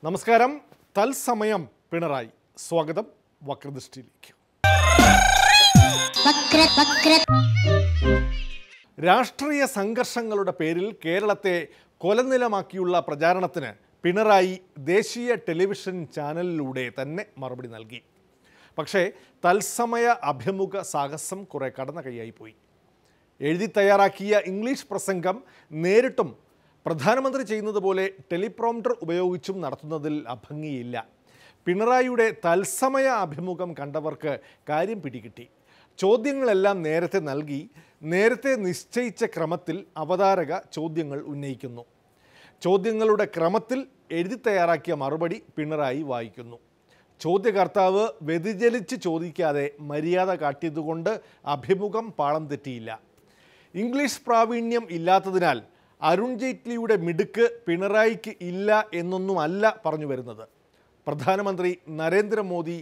നമസ്കാരം. തത്സമയം പിണറായി. സ്വാഗതം വക്രദൃഷ്ടിയിലേക്ക്. രാഷ്ട്രീയ സംഘർഷങ്ങളുടെ പേരിൽ കേരളത്തെ കൊലനിലമാക്കിയുള്ള പ്രചാരണത്തിന് പിണറായി ദേശീയ ടെലിവിഷൻ ചാനലിലൂടെ തന്നെ മറുപടി നൽകി. പക്ഷേ തത്സമയ അഭിമുഖ സാഹസം കുറെ കടന്ന കൈയായിപ്പോയി. എഴുതി തയ്യാറാക്കിയ ഇംഗ്ലീഷ് പ്രസംഗം നേരിട്ടും പ്രധാനമന്ത്രി ചെയ്യുന്നത് പോലെ ടെലിപ്രോംപ്റ്റർ ഉപയോഗിച്ചും നടത്തുന്നതിൽ അഭംഗിയില്ല. പിണറായിയുടെ തത്സമയ അഭിമുഖം കണ്ടവർക്ക് കാര്യം പിടികിട്ടി. ചോദ്യങ്ങളെല്ലാം നേരത്തെ നൽകി, നേരത്തെ നിശ്ചയിച്ച ക്രമത്തിൽ അവതാരക ചോദ്യങ്ങൾ ഉന്നയിക്കുന്നു. ചോദ്യങ്ങളുടെ ക്രമത്തിൽ എഴുതി തയ്യാറാക്കിയ മറുപടി പിണറായി വായിക്കുന്നു. ചോദ്യകർത്താവ് വ്യതിചലിച്ച് ചോദിക്കാതെ മര്യാദ കാട്ടിയതുകൊണ്ട് അഭിമുഖം പാളം തെറ്റിയില്ല. ഇംഗ്ലീഷ് പ്രാവീണ്യം ഇല്ലാത്തതിനാൽ അരുൺ ജെയ്റ്റ്ലിയുടെ മിടുക്ക് പിണറായിക്ക് ഇല്ല എന്നൊന്നുമല്ല പറഞ്ഞു വരുന്നത്. പ്രധാനമന്ത്രി നരേന്ദ്രമോദി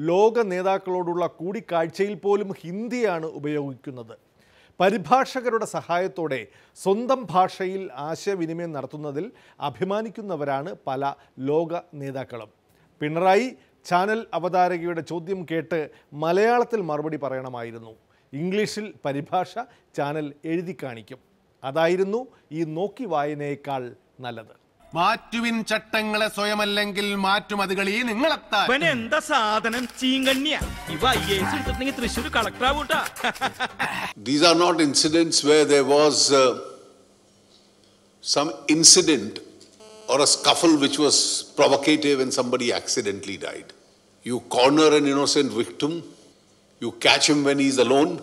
ലോക നേതാക്കളോടുള്ള കൂടിക്കാഴ്ചയിൽ പോലും ഹിന്ദിയാണ് ഉപയോഗിക്കുന്നത്. പരിഭാഷകരുടെ സഹായത്തോടെ സ്വന്തം ഭാഷയിൽ ആശയവിനിമയം നടത്തുന്നതിൽ അഭിമാനിക്കുന്നവരാണ് പല ലോക നേതാക്കളും. പിണറായി ചാനൽ അവതാരകയുടെ ചോദ്യം കേട്ട് മലയാളത്തിൽ മറുപടി പറയണമായിരുന്നു. ഇംഗ്ലീഷിൽ പരിഭാഷ ചാനൽ എഴുതി കാണിക്കും. അതായിരുന്നു ഈ നോക്കി വായനയേക്കാൾ നല്ലത്. മാറ്റുവിൻ ചട്ടങ്ങളെ സ്വയമല്ലെങ്കിൽ മാറ്റുമതികളീ നിങ്ങളെത്താൻ എന്താ സാധനം ചീങ്കണ്ണിയ ഇവ Thrissur കളക്ടറാവൂട്ടാ. These are not incidents where there was some incident or a scuffle which was provocative and somebody accidentally died. You corner an innocent victim, you catch him when he's alone,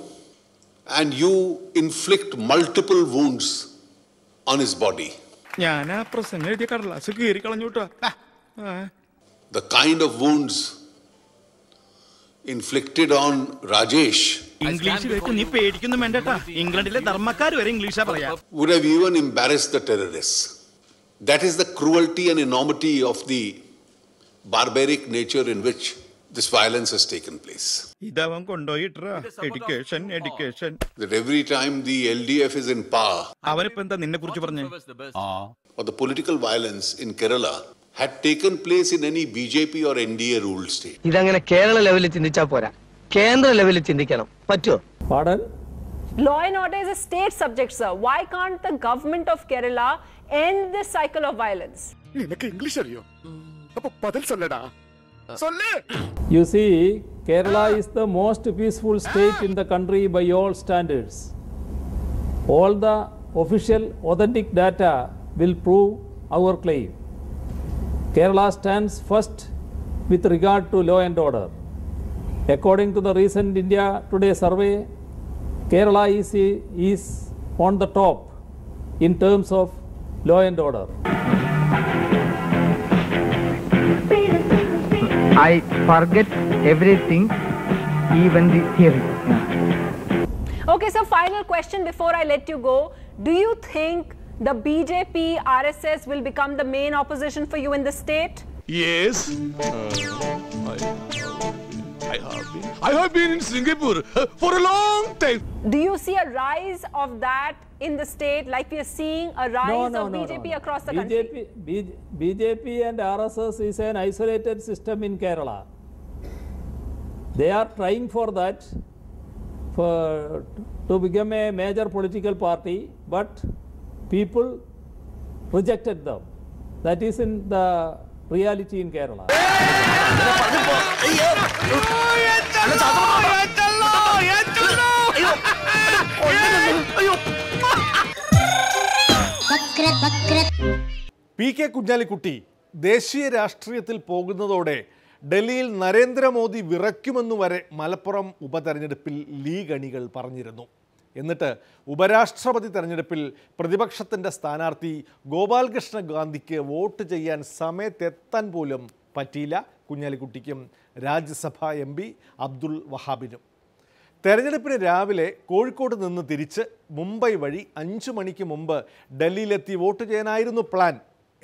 and you inflict multiple wounds on his body. ഞാനാ പ്രസംഗം എഴുതിയ കടലാസ് കീറി കളഞ്ഞൂട്ടാ. The kind of wounds inflicted on Rajesh ഇംഗ്ലീഷിലേക്ക് നീ പേടിക്കുന്നു വേണ്ടട്ടാ. ഇംഗ്ലണ്ടിലെ ധർമ്മക്കാർ വരെ ഇംഗ്ലീഷാ പറയാ. would have even embarrassed the terrorists. That is the cruelty and enormity of the barbaric nature in which this violence has taken place. ഇതവൻ കൊണ്ടുപോയിട്ടാ education education. That every time the LDF is in power, അവനിപ്പോ എന്താ നിന്നെ കുറിച്ച് പറഞ്ഞേ? or the political violence in Kerala had taken place in any BJP or NDA ruled state. ഇതങ്ങനെ കേരള ലെവലിൽ ചിന്തിച്ചാ പോരാ, കേന്ദ്ര ലെവലിൽ ചിന്തിക്കണം. പറ്റുമോ? Pardon? Law and order is a state subject, sir. Why can't the government of Kerala end this cycle of violence? നിനക്ക് English അറിയോ? അപ്പൊ പദൽ സൊല്ലടാ. You see, Kerala is the most peaceful state in the country by all standards. All the official authentic data will prove our claim. Kerala stands first with regard to law and order. According to the recent India Today survey, Kerala is on the top in terms of law and order. I forget everything, even the theory. Okay, so final question before I let you go. Do you think the BJP, RSS will become the main opposition for you in the state? Yes. I have been in Singapore for a long time. Do you see a rise of that in the state, like we are seeing a rise of BJP across the country? BJP and RSS is an isolated system in Kerala. They are trying for that, to become a major political party, but people rejected them. That is in the reality in Kerala. P K Kunhalikutty ദേശീയ രാഷ്ട്രീയത്തിൽ പോകുന്നതോടെ ഡൽഹിയിൽ നരേന്ദ്രമോദി വിറയ്ക്കുമെന്നു വരെ മലപ്പുറം ഉപതെരഞ്ഞെടുപ്പിൽ league അണികൾ പറഞ്ഞിരുന്നു. എന്നിട്ട് ഉപരാഷ്ട്രപതി തെരഞ്ഞെടുപ്പിൽ പ്രതിപക്ഷത്തിൻ്റെ സ്ഥാനാർത്ഥി ഗോപാൽകൃഷ്ണ ഗാന്ധിക്ക് വോട്ട് ചെയ്യാൻ സമയത്തെത്താൻ പോലും പറ്റിയില്ല കുഞ്ഞാലിക്കുട്ടിക്കും രാജ്യസഭാ എം പി അബ്ദുൾ വഹാബിനും. തെരഞ്ഞെടുപ്പിന് രാവിലെ കോഴിക്കോട് നിന്ന് തിരിച്ച് മുംബൈ വഴി 5 മണിക്ക് മുമ്പ് ഡൽഹിയിലെത്തി വോട്ട് ചെയ്യാനായിരുന്നു പ്ലാൻ.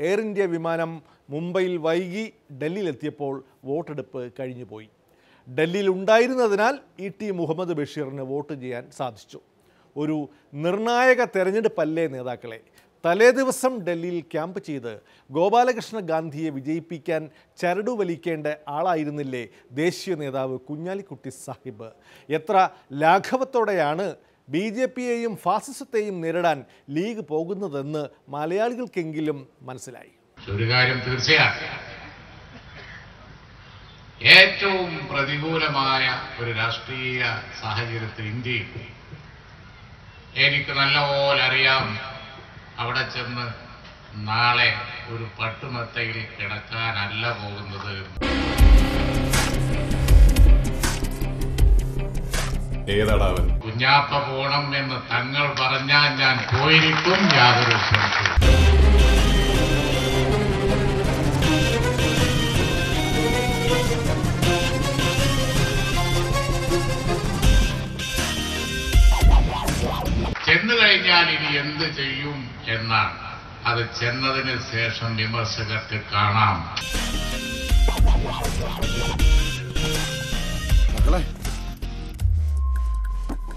എയർ ഇന്ത്യ വിമാനം മുംബൈയിൽ വൈകി ഡൽഹിയിലെത്തിയപ്പോൾ വോട്ടെടുപ്പ് കഴിഞ്ഞുപോയി. ഡൽഹിയിൽ ഉണ്ടായിരുന്നതിനാൽ ET മുഹമ്മദ് ബഷീറിന് വോട്ട് ചെയ്യാൻ സാധിച്ചു. ഒരു നിർണായക തെരഞ്ഞെടുപ്പല്ലേ നേതാക്കളെ? തലേദിവസം ഡൽഹിയിൽ ക്യാമ്പ് ചെയ്ത് ഗോപാലകൃഷ്ണ ഗാന്ധിയെ വിജയിപ്പിക്കാൻ ചരടു വലിക്കേണ്ട ആളായിരുന്നില്ലേ ദേശീയ നേതാവ് കുഞ്ഞാലിക്കുട്ടി സാഹിബ്? എത്ര ലാഘവത്തോടെയാണ് BJPയെയും ഫാസിസത്തെയും നേരിടാൻ ലീഗ് പോകുന്നതെന്ന് മലയാളികൾക്കെങ്കിലും മനസ്സിലായി. ഒരു കാര്യം തീർച്ചയാണ്, ഏറ്റവും പ്രതികൂലമായ ഒരു രാഷ്ട്രീയ സാഹചര്യത്തിൽ ഇന്ത്യയിൽ എനിക്ക് നല്ലപോലെ അറിയാം അവിടെ ചെന്ന് നാളെ ഒരു പട്ടുമെത്തയിൽ കിടക്കാനല്ല പോകുന്നത്. ഏതാടാവൻ? കുഞ്ഞാപ്പ പോണം എന്ന് തങ്ങൾ പറഞ്ഞാൽ ഞാൻ പോയിരിക്കും, യാതൊരു സംശയവും. ചെന്നു കഴിഞ്ഞാൽ ഇനി എന്ത് ചെയ്യും എന്നാണ്. അത് ചെന്നതിന് ശേഷം വിമർശകർക്ക് കാണാം. മക്കളെ,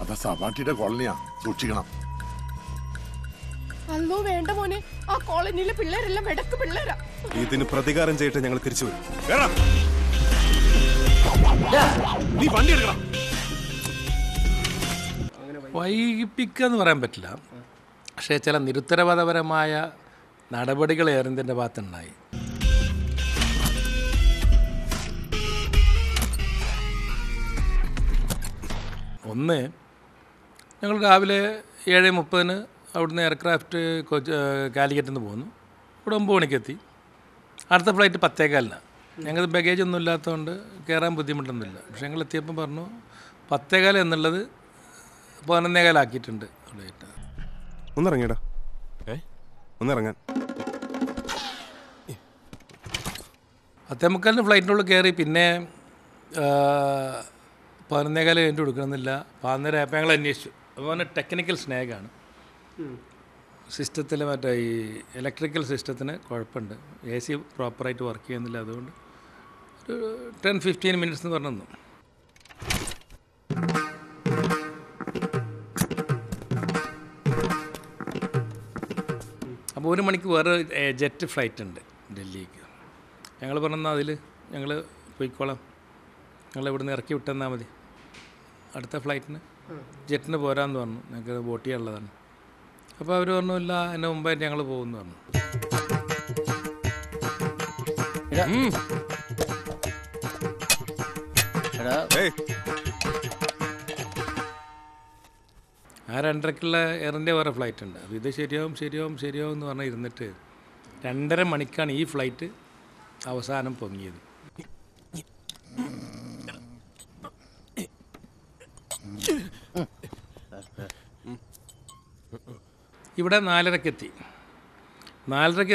അതാ സവാട്ടിയുടെ കോളനിയാ, സൂക്ഷിക്കണം. അല്ലോ വേണ്ട മോനെ, ആ കോളനിയിലെ പിള്ളേരെല്ലാം ഇടക്ക് പിള്ളേരാ. ഇതിന് പ്രതികാരം ചെയ്തിട്ട് ഞങ്ങൾ തിരിച്ചു വരും. നീ വണ്ടി എടുക്കണം. വൈകിപ്പിക്കുക പറയാൻ പറ്റില്ല, പക്ഷേ ചില നിരുത്തരവാദപരമായ നടപടികൾ ഏറിൻ്റെ ഭാഗത്തുണ്ടായി. ഒന്ന്, ഞങ്ങൾ രാവിലെ 7:30 അവിടുന്ന് എയർക്രാഫ്റ്റ് കാലിക്കറ്റിൽ നിന്ന് പോന്നു. ഇവിടെ 9 മണിക്കെത്തി. അടുത്ത ഫ്ലൈറ്റ് 10:15. ഞങ്ങൾ ബാഗേജ് ഒന്നും ഇല്ലാത്തതുകൊണ്ട് കയറാൻ ബുദ്ധിമുട്ടൊന്നുമില്ല. പക്ഷേ ഞങ്ങൾ എത്തിയപ്പോൾ പറഞ്ഞു 10:15 എന്നുള്ളത് 11:15 ആക്കിയിട്ടുണ്ട്. ഒന്നിറങ്ങിയടാ, ഒന്നിറങ്ങാൻ. 10:45 ഫ്ലൈറ്റിനുള്ളിൽ കയറി. പിന്നെ 11:15 കഴിഞ്ഞിട്ട് കൊടുക്കണമെന്നില്ല. 11:30 ആയപ്പോൾ ഞങ്ങൾ അന്വേഷിച്ചു. അപ്പോൾ ടെക്നിക്കൽ സ്നേഹാണ് സിസ്റ്റത്തിൽ, മറ്റേ ഈ ഇലക്ട്രിക്കൽ സിസ്റ്റത്തിന് കുഴപ്പമുണ്ട്, AC പ്രോപ്പറായിട്ട് വർക്ക് ചെയ്യുന്നില്ല. അതുകൊണ്ട് ഒരു 10-15 മിനിറ്റ്സ് എന്ന് പറഞ്ഞു. അപ്പോൾ 1 മണിക്ക് വേറെ ജെറ്റ് ഫ്ലൈറ്റ് ഉണ്ട് ഡൽഹിക്ക്. ഞങ്ങൾ പറഞ്ഞാൽ അതിൽ ഞങ്ങൾ പോയിക്കോളാം, ഞങ്ങൾ ഇവിടുന്ന് ഇറക്കി വിട്ടെന്നാൽ മതി, അടുത്ത ഫ്ലൈറ്റിന് ജെറ്റിന് പോരാന്ന് പറഞ്ഞു. ഞങ്ങൾക്ക് ബോട്ട് ചെയ്യാനുള്ളതാണ്. അപ്പോൾ അവർ പറഞ്ഞു ഇല്ല, അതിന് മുമ്പായിട്ട് ഞങ്ങൾ പോകുമെന്ന് പറഞ്ഞു. ആ 2:30 എയറിൻ്റെ വേറെ ഫ്ലൈറ്റ് ഉണ്ട്. അപ്പോൾ ഇത് ശരിയാവും എന്ന് പറഞ്ഞ് ഇരുന്നിട്ട് 2:30 മണിക്കാണ് ഈ ഫ്ലൈറ്റ് അവസാനം പൊങ്ങിയത്. ഇവിടെ 4:30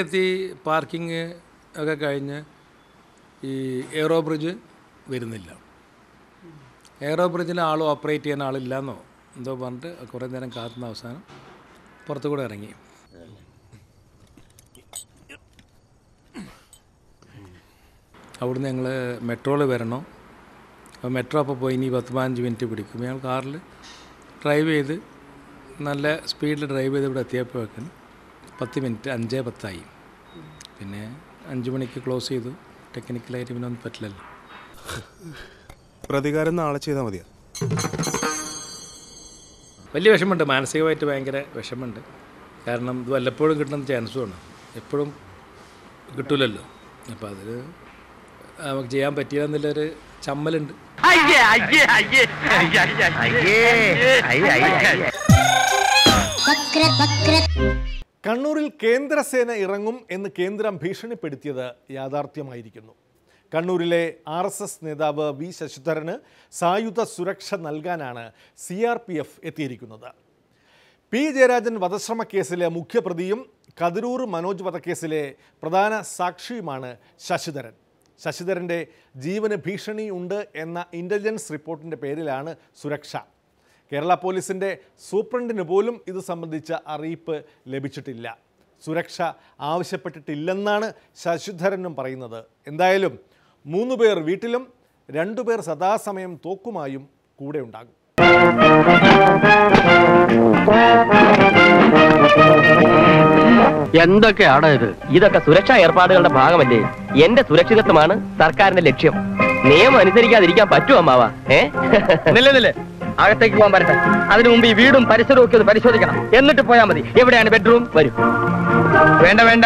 എത്തി. പാർക്കിങ് ഒക്കെ കഴിഞ്ഞ് ഈ എയറോ ബ്രിഡ്ജ് വരുന്നില്ല. എയറോ ബ്രിഡ്ജിൽ ആൾ ഓപ്പറേറ്റ് ചെയ്യാൻ ആളില്ലെന്നോ എന്തോ പറഞ്ഞിട്ട് കുറേ നേരം കാത്തുന്ന അവസാനം പുറത്തു കൂടെ ഇറങ്ങി. അവിടുന്ന് ഞങ്ങൾ മെട്രോയിൽ വരണം. അപ്പോൾ മെട്രോ അപ്പോൾ പോയി ഇനി 10-15 മിനിറ്റ് പിടിക്കും. ഞങ്ങൾ കാറിൽ ഡ്രൈവ് ചെയ്ത് നല്ല സ്പീഡിൽ ഡ്രൈവ് ചെയ്ത് ഇവിടെ എത്തിയപ്പോഴേക്കും 10 മിനിറ്റ് 5:10 പിന്നെ 5 മണിക്ക് ക്ലോസ് ചെയ്തു. ടെക്നിക്കലായിട്ട് പിന്നെ ഒന്നും പറ്റില്ലല്ലോ. പ്രതികാരം നാളെ ചെയ്താൽ മതിയാ. വലിയ വിഷമമുണ്ട്, മാനസികമായിട്ട് ഭയങ്കര വിഷമമുണ്ട്. കാരണം ഇത് വല്ലപ്പോഴും കിട്ടുന്ന ചാൻസുമാണ്, എപ്പോഴും കിട്ടില്ലല്ലോ. അപ്പോൾ അതിൽ നമുക്ക് ചെയ്യാൻ പറ്റില്ല എന്നുള്ളൊരു ചമ്മലുണ്ട്. കണ്ണൂരിൽ കേന്ദ്രസേന ഇറങ്ങും എന്ന് കേന്ദ്രം ഭീഷണിപ്പെടുത്തിയത് യാഥാർത്ഥ്യമായിരിക്കുന്നു. കണ്ണൂരിലെ RSS നേതാവ് V ശശിധരന് സായുധ സുരക്ഷ നൽകാനാണ് CRPF എത്തിയിരിക്കുന്നത്. P ജയരാജൻ വധശ്രമ കേസിലെ മുഖ്യപ്രതിയും കതിരൂർ മനോജ് വധക്കേസിലെ പ്രധാന സാക്ഷിയുമാണ് ശശിധരൻ. ശശിധരൻ്റെ ജീവന് ഭീഷണിയുണ്ട് എന്ന ഇൻ്റലിജൻസ് റിപ്പോർട്ടിൻ്റെ പേരിലാണ് സുരക്ഷ. കേരള പോലീസിൻ്റെ സൂപ്രണ്ടിന് പോലും ഇത് സംബന്ധിച്ച അറിയിപ്പ് ലഭിച്ചിട്ടില്ല. സുരക്ഷ ആവശ്യപ്പെട്ടിട്ടില്ലെന്നാണ് ശശിധരനും പറയുന്നത്. എന്തായാലും 3 പേർ വീട്ടിലും 2 പേർ സദാസമയം തോക്കുമായും കൂടെ ഉണ്ടാകും. എന്തൊക്കെയാണ് ഇത്? ഇതൊക്കെ സുരക്ഷാ ഏർപ്പാടുകളുടെ ഭാഗമല്ലേ? എന്റെ സുരക്ഷിതത്വമാണ് സർക്കാരിന്റെ ലക്ഷ്യം. നിയമം അനുസരിക്കാതിരിക്കാൻ പറ്റുമോ അമ്മാവാ? നില്ലേ അകത്തേക്ക് പോകാൻ പറ്റട്ടെ. അതിനു മുമ്പ് ഈ വീടും പരിസരവും ഒക്കെ ഒന്ന് പരിശോധിക്കണം. എന്നിട്ട് പോയാൽ മതി. എവിടെയാണ് ബെഡ്റൂം? വരൂ. വേണ്ട വേണ്ട,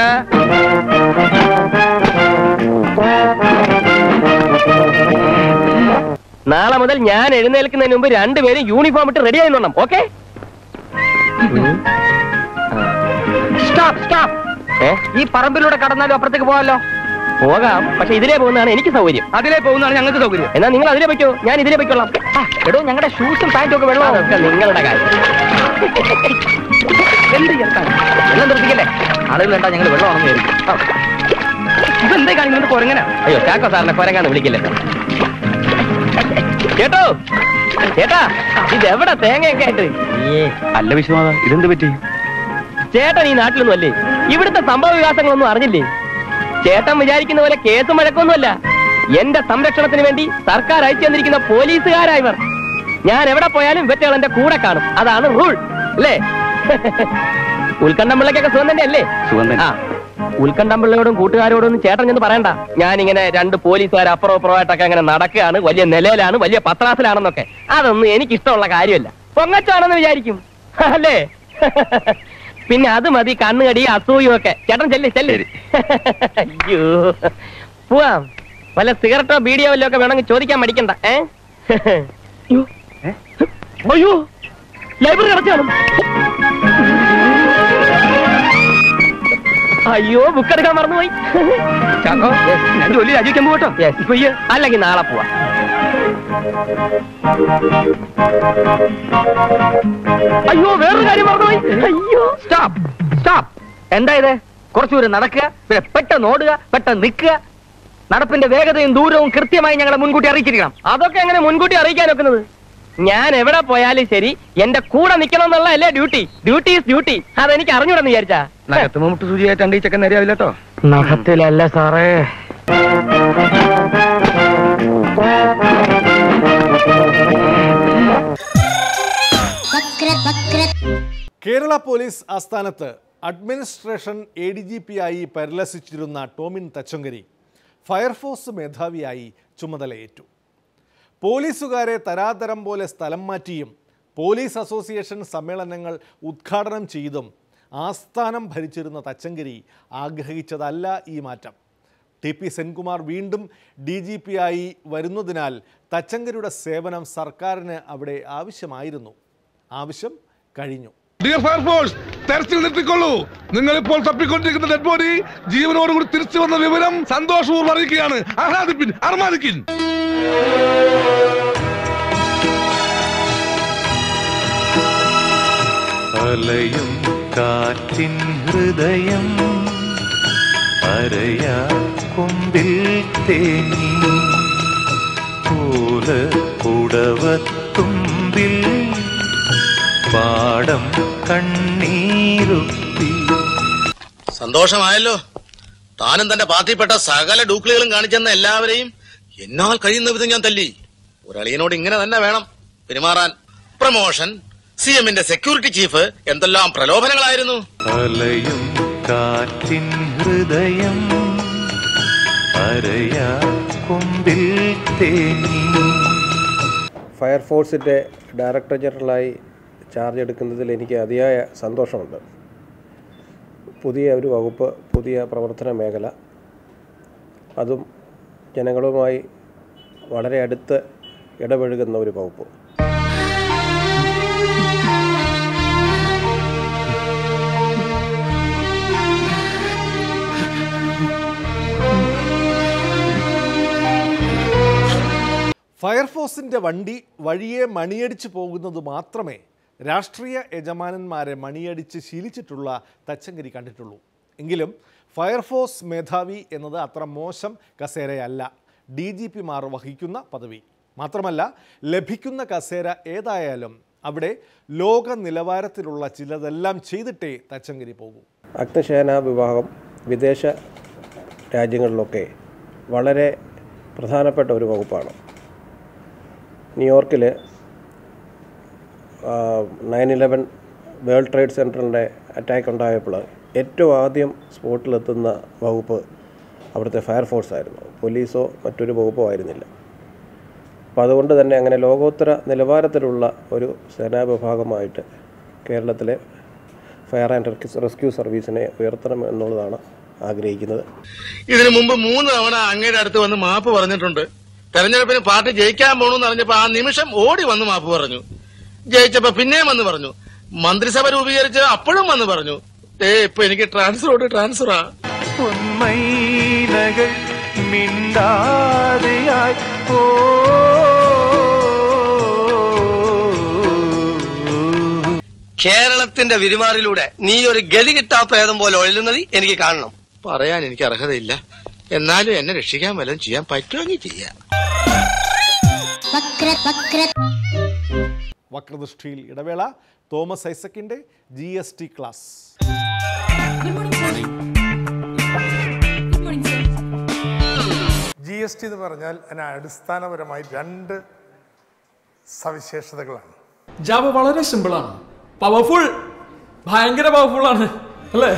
നാളെ മുതൽ ഞാൻ എഴുന്നേൽക്കുന്നതിന് മുമ്പ് രണ്ടുപേരും യൂണിഫോം ഇട്ട് റെഡി ആയിന്നോണം. ഓക്കെ? ഈ പറമ്പിലൂടെ കടന്നാലും അപ്പുറത്തേക്ക് പോകാമല്ലോ. പോകാം, പക്ഷെ ഇതിലേ പോകുന്നതാണ് എനിക്ക് സൗകര്യം. അതിലേ പോകുന്നതാണ് ഞങ്ങൾക്ക് സൗകര്യം. എന്നാ നിങ്ങൾ അതിലേ പറ്റോ, ഞാൻ ഇതിലേ പറ്റോളാം. എടോ, ഞങ്ങളുടെ ഷൂസും പാന്റും ഒക്കെ വെള്ളം നിങ്ങളുടെ കാര്യം. വെള്ളം നിർത്തിക്കല്ലേ? ആളുകൾ കണ്ടാ ഞങ്ങൾ വെള്ളം ആണെന്ന് വിചാരിക്കും. ഇതെന്തേ കാണിക്കുന്നത്? കുരങ്ങനാ? അയ്യോ, ചാക്കോ സാറിനെ കുരങ്ങാന്ന് വിളിക്കില്ലേ കേട്ടോ? ചേട്ടാ, ഇതെവിടെ തേങ്ങയൊക്കെ ആയിട്ട്? അല്ല വിശ്വനാഥ, ഇതെന്ത് പറ്റി? ചേട്ടൻ ഈ നാട്ടിലൊന്നും അല്ലേ? ഇവിടുത്തെ സംഭവ വികാസങ്ങളൊന്നും അറിഞ്ഞില്ലേ? ചേട്ടൻ വിചാരിക്കുന്ന പോലെ കേസും വഴക്കൊന്നുമല്ല. എന്റെ സംരക്ഷണത്തിന് വേണ്ടി സർക്കാർ അയച്ചു തന്നിരിക്കുന്ന പോലീസുകാരായവർ. ഞാൻ എവിടെ പോയാലും ഇവറ്റകൾ എന്റെ കൂടെ കാണും. അതാണ് റൂൾ അല്ലേ? ഉത്കണ്ഠമ്പിള്ളക്കൊക്കെ സുഖം തന്നെ അല്ലേ? ആ, ഉത്കണ്ഠമ്പിള്ളയോടും കൂട്ടുകാരോടും ഒന്നും ചേട്ടൻ ചെന്ന് പറയണ്ട. ഞാനിങ്ങനെ 2 പോലീസുകാർ അപ്പുറം അപ്പുറമായിട്ടൊക്കെ അങ്ങനെ നടക്കുകയാണ്, വലിയ നിലയിലാണ്, വലിയ പത്രാസിലാണെന്നൊക്കെ. അതൊന്നും എനിക്കിഷ്ടമുള്ള കാര്യമല്ല. പൊങ്ങച്ചാണെന്ന് വിചാരിക്കും അല്ലേ? പിന്നെ അത് മതി കണ്ണുകടി അസൂയും ഒക്കെ. ചേട്ടൻ ചെല്ലി. അയ്യോ, പോവാം. വല്ല സിഗരറ്റോ ബീഡിയോ വല്ലോ ഒക്കെ വേണമെങ്കിൽ ചോദിക്കാൻ മടിക്കണ്ട. അയ്യോ, ലൈബ്രറി അടച്ചാലും. അയ്യോ, ബുക്ക് എടുക്കാൻ മറന്നുപോയി. ചാക്കോ, ഞാൻ ജോലി രാജിവെക്കാൻ പോകട്ടോ? അല്ലെങ്കിൽ നാളെ പോവാ. അയ്യോ, വേറൊരു കാര്യം മറന്നുപോയി. അയ്യോ, സ്റ്റോപ്പ്. എന്താ ഇത്? കുറച്ചുകൂടെ നടക്കുക, പിന്നെ പെട്ടെന്ന് ഓടുക, പെട്ടെന്ന് നിൽക്കുക. നടപ്പിന്റെ വേഗതയും ദൂരവും കൃത്യമായി ഞങ്ങളെ മുൻകൂട്ടി അറിയിച്ചിരിക്കണം. അതൊക്കെ എങ്ങനെ മുൻകൂട്ടി അറിയിക്കാൻ വെക്കുന്നത്? ഞാൻ എവിടെ പോയാലും ശരി എന്റെ കൂടെ നിൽക്കണം എന്നുള്ളതല്ലേ ഡ്യൂട്ടി. Duty is duty. അതെനിക്ക് അറിഞ്ഞൂടെന്ന് വിചാരിച്ചാ? നഖത്ത് മുട്ട് സൂചിയായിട്ട് അണ്ടിച്ചൊക്കെ നേരെയാവില്ല കേട്ടോ. നഖത്തിലല്ല സാറേ. കേരള പോലീസ് ആസ്ഥാനത്ത് അഡ്മിനിസ്ട്രേഷൻ ADGP ആയി പരിലസിച്ചിരുന്ന ടോമിൻ തച്ചങ്കരി ഫയർഫോഴ്സ് മേധാവിയായി ചുമതലയേറ്റു. പോലീസുകാരെ തരാതരം പോലെ സ്ഥലം മാറ്റിയും പോലീസ് അസോസിയേഷൻ സമ്മേളനങ്ങൾ ഉദ്ഘാടനം ചെയ്തും ആസ്ഥാനം ഭരിച്ചിരുന്ന തച്ചങ്കരി ആഗ്രഹിച്ചതല്ല ഈ മാറ്റം. TP സെൻകുമാർ വീണ്ടും DGP ആയി വരുന്നതിനാൽ തച്ചങ്കരിയുടെ സേവനം സർക്കാരിന് അവിടെ ആവശ്യമായിരുന്നു. ആവശ്യം കഴിഞ്ഞു. ഡിയർ ഫയർഫോഴ്സ്, തെരച്ചിൽ നിർത്തിക്കൊള്ളൂ. നിങ്ങൾ ഇപ്പോൾ തപ്പിക്കൊണ്ടിരിക്കുന്ന ഡെഡ് ബോഡി ജീവനോടുകൂടി തിരിച്ചു വന്ന വിവരം സന്തോഷപൂർവ്വം അറിയിക്കുകയാണ്. ആഹ്ലാദിപ്പിൻ, അർമാദിക്കിൻ. അലയും കാറ്റിൻ ഹൃദയം അരയാ കൊമ്പിൽ തേങ്ങി പൂല പുടവത്തുമ്പിൽ പാടം കണ്ണീരുപ്പി. സന്തോഷമായല്ലോ. താനും തന്റെ പാർട്ടിപ്പെട്ട സകല ഡൂക്ലികളും കാണിച്ചെന്ന എല്ലാവരെയും എന്നാൽ കഴിയുന്ന വിധം ഞാൻ തല്ലി. ഒരളിയനോട് ഇങ്ങനെ തന്നെ വേണം പെരുമാറാൻ. പ്രമോഷൻ, CMന്റെ സെക്യൂരിറ്റി ചീഫ്, എന്തെല്ലാം പ്രലോഭനങ്ങളായിരുന്നു. അലയും കാറ്റിൻ ഹൃദയം അരയാ കൊമ്പിൽ തേങ്ങി. ഫയർഫോഴ്സിന്റെ ഡയറക്ടർ ജനറലായി ചാർജ് എടുക്കുന്നതിൽ എനിക്ക് അതിയായ സന്തോഷമുണ്ട്. പുതിയ ഒരു വകുപ്പ്, പുതിയ പ്രവർത്തന മേഖല, അതും ജനങ്ങളുമായി വളരെ അടുത്ത് ഇടപഴകുന്ന ഒരു വകുപ്പ്. ഫയർഫോഴ്സിൻ്റെ വണ്ടി വഴിയെ മണിയടിച്ച് പോകുന്നത് മാത്രമേ രാഷ്ട്രീയ യജമാനന്മാരെ മണിയടിച്ച് ശീലിച്ചിട്ടുള്ള തച്ചങ്കരി കണ്ടിട്ടുള്ളൂ. എങ്കിലും ഫയർഫോഴ്സ് മേധാവി എന്നത് അത്ര മോശം കസേരയല്ല. DGPമാർ വഹിക്കുന്ന പദവി മാത്രമല്ല, ലഭിക്കുന്ന കസേര ഏതായാലും അവിടെ ലോക നിലവാരത്തിലുള്ള ചിലതെല്ലാം ചെയ്തിട്ടേ തച്ചങ്കരി പോകൂ. അഗ്നിശേന വിഭാഗം വിദേശ രാജ്യങ്ങളിലൊക്കെ വളരെ പ്രധാനപ്പെട്ട ഒരു വകുപ്പാണ്. ന്യൂയോർക്കിൽ 9/11 വേൾഡ് ട്രേഡ് സെൻറ്ററിൻ്റെ അറ്റാക്ക് ഉണ്ടായപ്പോൾ ഏറ്റവും ആദ്യം സ്പോട്ടിലെത്തുന്ന വകുപ്പ് അവിടുത്തെ ഫയർഫോഴ്സ് ആയിരുന്നു. പോലീസോ മറ്റൊരു വകുപ്പോ ആയിരുന്നില്ല. അപ്പോൾ അതുകൊണ്ട് തന്നെ അങ്ങനെ ലോകോത്തര നിലവാരത്തിലുള്ള ഒരു സേനാ വിഭാഗമായിട്ട് കേരളത്തിലെ ഫയർ ആൻഡ് റെസ്ക്യൂ സർവീസിനെ ഉയർത്തണം എന്നുള്ളതാണ് ആഗ്രഹിക്കുന്നത്. ഇതിനു മുമ്പ് 3 തവണ അങ്ങയുടെ അടുത്ത് വന്ന് മാപ്പ് പറഞ്ഞിട്ടുണ്ട്. തെരഞ്ഞെടുപ്പിന് പാർട്ടി ജയിക്കാൻ പോകണമെന്ന് അറിഞ്ഞപ്പോ ആ നിമിഷം ഓടി വന്ന് മാപ്പ് പറഞ്ഞു. ജയിച്ചപ്പോ പിന്നെയും വന്ന് പറഞ്ഞു. മന്ത്രിസഭ രൂപീകരിച്ച് അപ്പോഴും വന്ന് പറഞ്ഞു. ഇപ്പൊ എനിക്ക് ട്രാൻസ്ഫറാ. പൊന്മൈനകൾ മിണ്ടാതെയായി കേരളത്തിന്റെ വിരുമാറിലൂടെ നീ ഒരു ഗതി കിട്ടാ പ്രേതം പോലെ ഒഴുകുന്നത് എനിക്ക് കാണണം. പറയാൻ എനിക്ക് അർഹതയില്ല. എന്നാലും എന്നെ രക്ഷിക്കാൻ വല്ലതും ചെയ്യാൻ പറ്റുമെങ്കിൽ ചെയ്യാം. വക്രദൃഷ്ടിയിൽ ഇടവേള. തോമസ് ഐസക്കിന്റെ GST ക്ലാസ്. GST എന്ന് പറഞ്ഞാൽ അതിന് അടിസ്ഥാനപരമായി 2 സവിശേഷതകളാണ്. ജാവ വളരെ സിമ്പിളാണ്, പവർഫുൾ, ഭയങ്കര പവർഫുൾ ആണ് അല്ലേ?